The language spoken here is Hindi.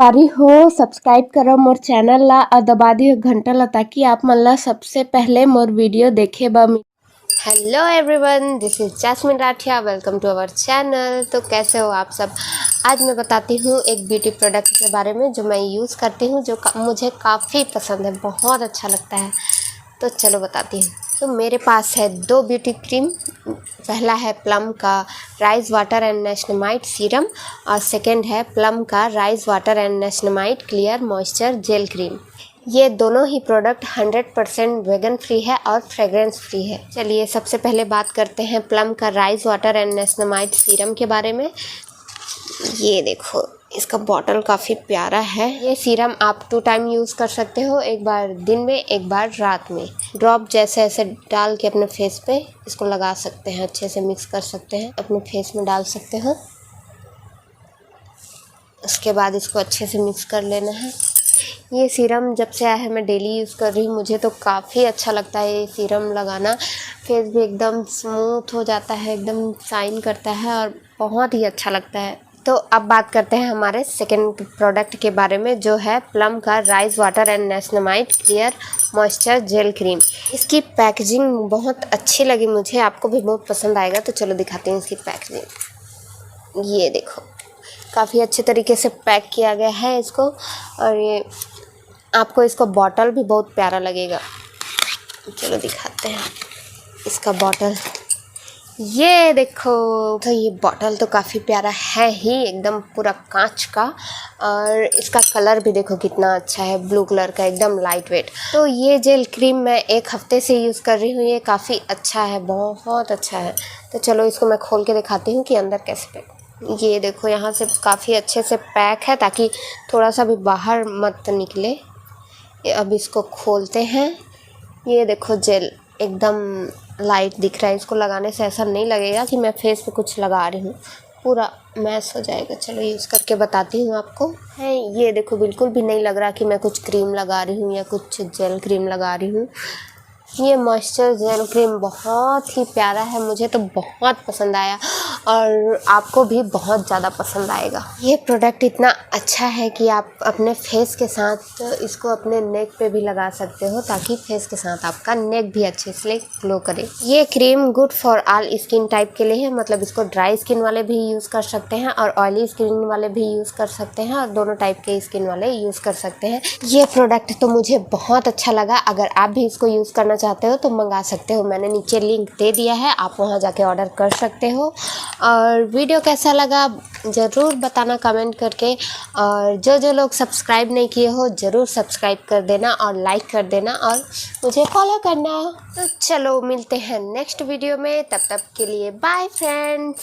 सारी हो सब्सक्राइब करो मोर चैनल ला और दबा दियो घंटा ला ताकि आप मन ला सबसे पहले मोर वीडियो देखे बा। Hello everyone, this is Jasmine Rathiya. Welcome to our channel. तो कैसे हो आप सब। आज मैं बताती हूँ एक ब्यूटी प्रोडक्ट के बारे में जो मैं यूज़ करती हूँ, जो मुझे काफ़ी पसंद है, बहुत अच्छा लगता है। तो चलो बताती हूँ। तो मेरे पास है 2 ब्यूटी क्रीम। पहला है प्लम का rice water and niacinamide serum और सेकंड है प्लम का rice water and niacinamide clear moisture gel cream. ये दोनों ही प्रोडक्ट 100% वेगन फ्री है और फ्रेग्रेंस फ्री है। चलिए सबसे पहले बात करते हैं प्लम का rice water and niacinamide serum के बारे में। ये देखो, इसका बॉटल काफ़ी प्यारा है। ये सीरम आप 2 टाइम यूज़ कर सकते हो, एक बार दिन में एक बार रात में। ड्रॉप जैसे ऐसे डाल के अपने फेस पे इसको लगा सकते हैं, अच्छे से मिक्स कर सकते हैं, अपने फेस में डाल सकते हो। उसके बाद इसको अच्छे से मिक्स कर लेना है। ये सीरम जब से आया है मैं डेली यूज़ कर रही हूँ, मुझे तो काफ़ी अच्छा लगता है ये सीरम लगाना। फेस भी एकदम स्मूथ हो जाता है, एकदम शाइन करता है और बहुत ही अच्छा लगता है। तो अब बात करते हैं हमारे सेकंड प्रोडक्ट के बारे में, जो है प्लम का rice water and niacinamide clear moisture gel cream. इसकी पैकेजिंग बहुत अच्छी लगी मुझे, आपको भी बहुत पसंद आएगा। तो चलो दिखाती हूँ इसकी पैकेजिंग। ये देखो, काफ़ी अच्छे तरीके से पैक किया गया है इसको, और ये आपको इसका बॉटल भी बहुत प्यारा लगेगा। चलो दिखाते हैं इसका बॉटल। ये देखो, तो ये बॉटल तो काफ़ी प्यारा है ही, एकदम पूरा कांच का। और इसका कलर भी देखो कितना अच्छा है, ब्लू कलर का, एकदम लाइट वेट। तो ये जेल क्रीम मैं 1 हफ्ते से यूज़ कर रही हूँ, ये काफ़ी अच्छा है, बहुत अच्छा है। तो चलो इसको मैं खोल के दिखाती हूँ कि अंदर कैसे पैक। ये देखो, यहाँ से काफ़ी अच्छे से पैक है ताकि थोड़ा सा भी बाहर मत निकले। अब इसको खोलते हैं। ये देखो, जेल एकदम लाइट दिख रहा है। इसको लगाने से ऐसा नहीं लगेगा कि मैं फेस पे कुछ लगा रही हूँ, पूरा मैश हो जाएगा। चलो यूज़ करके बताती हूँ आपको। है ये देखो, बिल्कुल भी नहीं लग रहा कि मैं कुछ क्रीम लगा रही हूँ या कुछ जेल क्रीम लगा रही हूँ। ये मॉइस्चर जेल क्रीम बहुत ही प्यारा है, मुझे तो बहुत पसंद आया और आपको भी बहुत ज़्यादा पसंद आएगा। ये प्रोडक्ट इतना अच्छा है कि आप अपने फेस के साथ इसको अपने नेक पे भी लगा सकते हो, ताकि फेस के साथ आपका नेक भी अच्छे से ग्लो करे। ये cream good for all skin type के लिए है, मतलब इसको ड्राई स्किन वाले भी यूज़ कर सकते हैं और ऑयली स्किन वाले भी यूज़ कर सकते हैं, और दोनों टाइप के स्किन वाले यूज़ कर सकते हैं। ये प्रोडक्ट तो मुझे बहुत अच्छा लगा। अगर आप भी इसको यूज़ करना चाहते हो तो मंगा सकते हो, मैंने नीचे लिंक दे दिया है, आप वहां जाके ऑर्डर कर सकते हो। और वीडियो कैसा लगा ज़रूर बताना कमेंट करके, और जो लोग सब्सक्राइब नहीं किए हो ज़रूर सब्सक्राइब कर देना और लाइक कर देना और मुझे फॉलो करना। तो चलो मिलते हैं नेक्स्ट वीडियो में, तब तक के लिए बाय फ्रेंड्स।